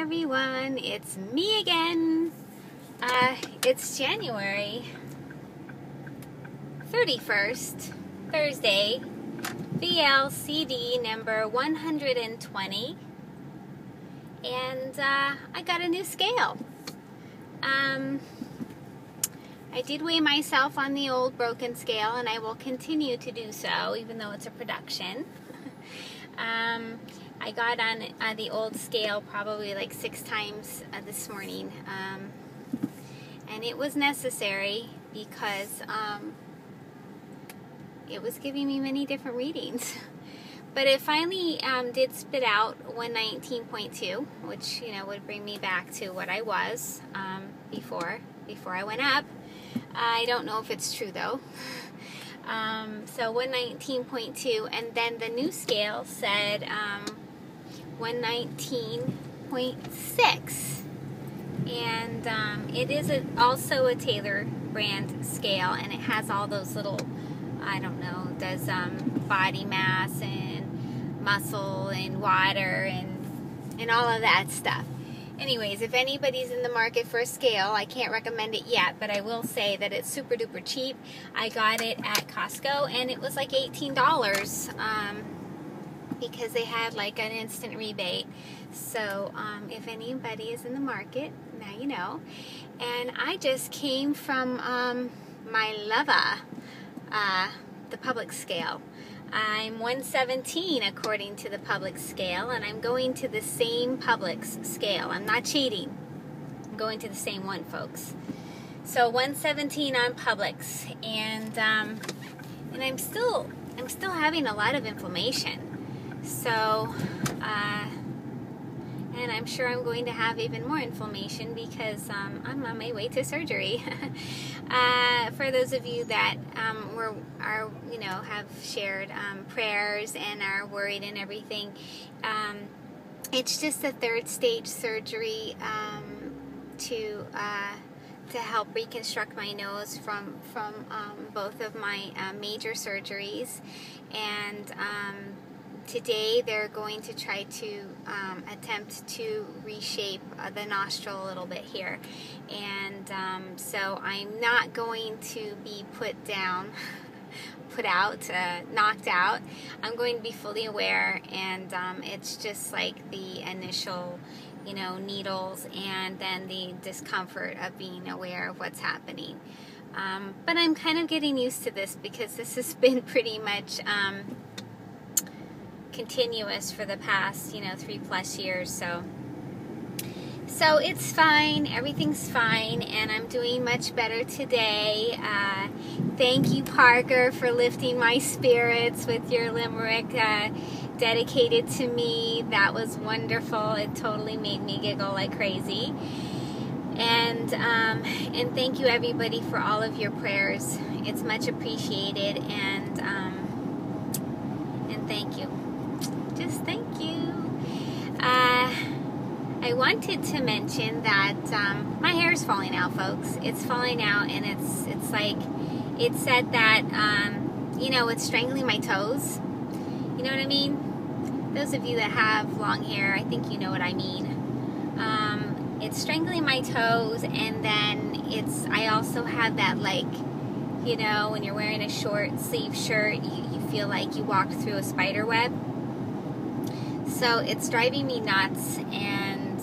everyone, it's me again. It's January 31st, Thursday, VLCD number 120, and I got a new scale. I did weigh myself on the old broken scale, and I will continue to do so, even though it's a production. I got on the old scale probably like 6 times this morning, and it was necessary because it was giving me many different readings. But it finally did spit out 119.2, which would bring me back to what I was before I went up. I don't know if it's true though. So 119.2, and then the new scale said 119.6, and it is also a Taylor brand scale, and it has all those little, I don't know, does body mass and muscle and water and all of that stuff. Anyways, if anybody's in the market for a scale, I can't recommend it yet, but I will say that it's super duper cheap. I got it at Costco, and it was like $18 because they had like an instant rebate. So if anybody is in the market, now you know. And I just came from my Leva, the public scale. I'm 117 according to the public scale, and I'm going to the same Publix scale. I'm not cheating. I'm going to the same one, folks. So 117 on Publix, and I'm still having a lot of inflammation. So and I'm sure I'm going to have even more inflammation because I'm on my way to surgery. For those of you that have shared prayers and are worried and everything, it's just a 3rd stage surgery to help reconstruct my nose from both of my major surgeries, and today they're going to try to attempt to reshape the nostril a little bit here, and so I'm not going to be knocked out. I'm going to be fully aware, and it's just like the initial needles and then the discomfort of being aware of what's happening. But I'm kind of getting used to this because this has been pretty much continuous for the past 3+ years. So it's fine, everything's fine, and I'm doing much better today. Thank you, Parker, for lifting my spirits with your limerick dedicated to me. That was wonderful. It totally made me giggle like crazy. And thank you, everybody, for all of your prayers. It's much appreciated, and thank you. Just thank you. I wanted to mention that my hair is falling out, folks. It's falling out, and it's like, it said that it's strangling my toes. You know what I mean? Those of you that have long hair, I think you know what I mean. It's strangling my toes, and then I also have that, like, when you're wearing a short sleeve shirt, you feel like you walked through a spider web. So it's driving me nuts, and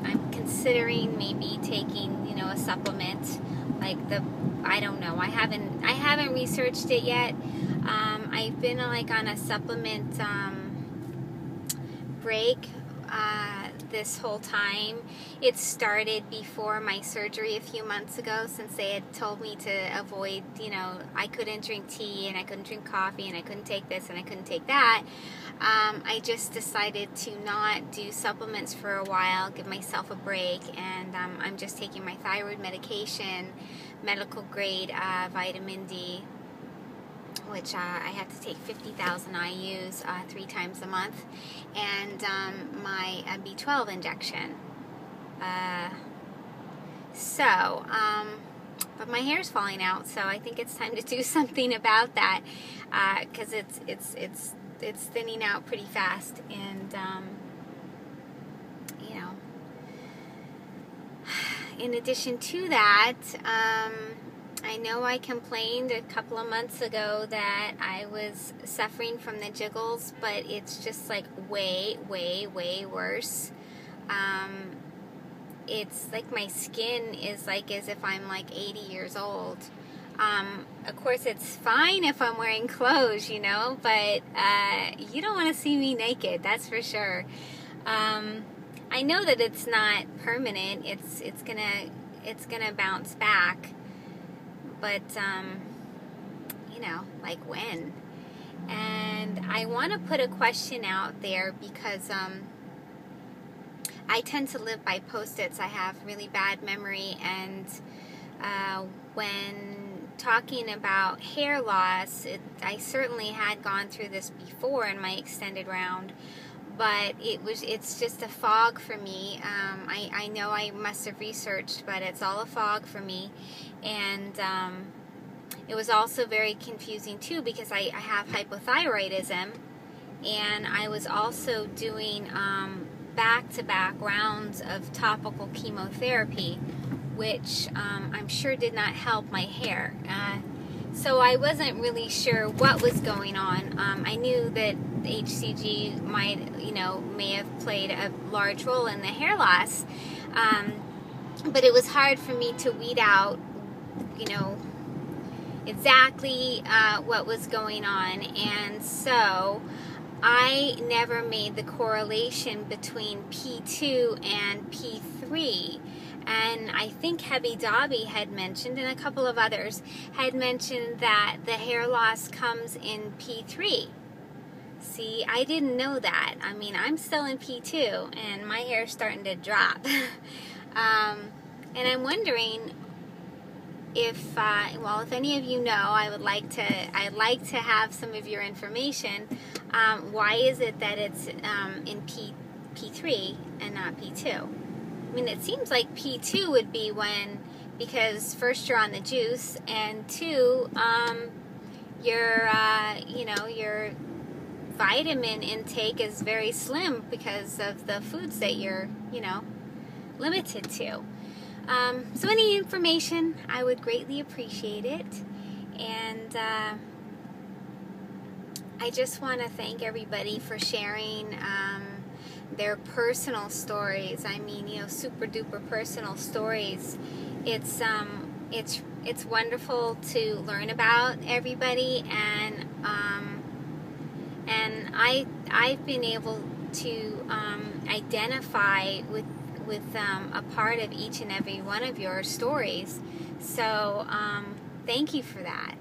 I'm considering maybe taking, a supplement, like I don't know. I haven't researched it yet. I've been like on a supplement break this whole time. It started before my surgery a few months ago, since they had told me to avoid, I couldn't drink tea, and I couldn't drink coffee, and I couldn't take this, and I couldn't take that. I just decided to not do supplements for a while, give myself a break, and I'm just taking my thyroid medication, medical grade vitamin D, which I have to take 50,000 IUs 3 times a month, and my B12 injection. But my hair's falling out, so I think it's time to do something about that, because it's thinning out pretty fast, and in addition to that, I know I complained a couple of months ago that I was suffering from the jiggles, but it's just like way, way, way worse. It's like my skin is like as if I'm like 80 years old. Of course, it's fine if I'm wearing clothes, you know, but you don't want to see me naked, that's for sure. I know that it's not permanent. It's gonna bounce back. But, you know, like when? And I want to put a question out there because I tend to live by Post-its. I have really bad memory, and when talking about hair loss, I certainly had gone through this before in my extended round, but it's just a fog for me. I know I must have researched, but it's all a fog for me. And it was also very confusing too because I have hypothyroidism, and I was also doing back-to-back rounds of topical chemotherapy, which I'm sure did not help my hair. So I wasn't really sure what was going on. I knew that HCG may have played a large role in the hair loss, but it was hard for me to weed out, exactly what was going on. And so I never made the correlation between P2 and P3. And I think Hebby Dobby had mentioned, and a couple of others had mentioned, that the hair loss comes in P3. See, I didn't know that. I mean, I'm still in P2, and my hair's starting to drop. And I'm wondering if any of you know, I'd like to have some of your information. Why is it that it's in P3 and not P2? I mean, it seems like P2 would be because first you're on the juice, and two, your vitamin intake is very slim because of the foods that you're, limited to. So any information, I would greatly appreciate it. And I just want to thank everybody for sharing their personal stories. I mean, super duper personal stories. It's wonderful to learn about everybody, and I've been able to identify with a part of each and every one of your stories. So thank you for that,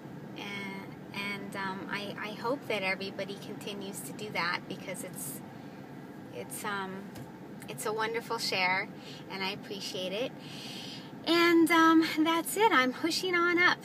and I hope that everybody continues to do that, because it's a wonderful share, and I appreciate it. And that's it. I'm pushing on up.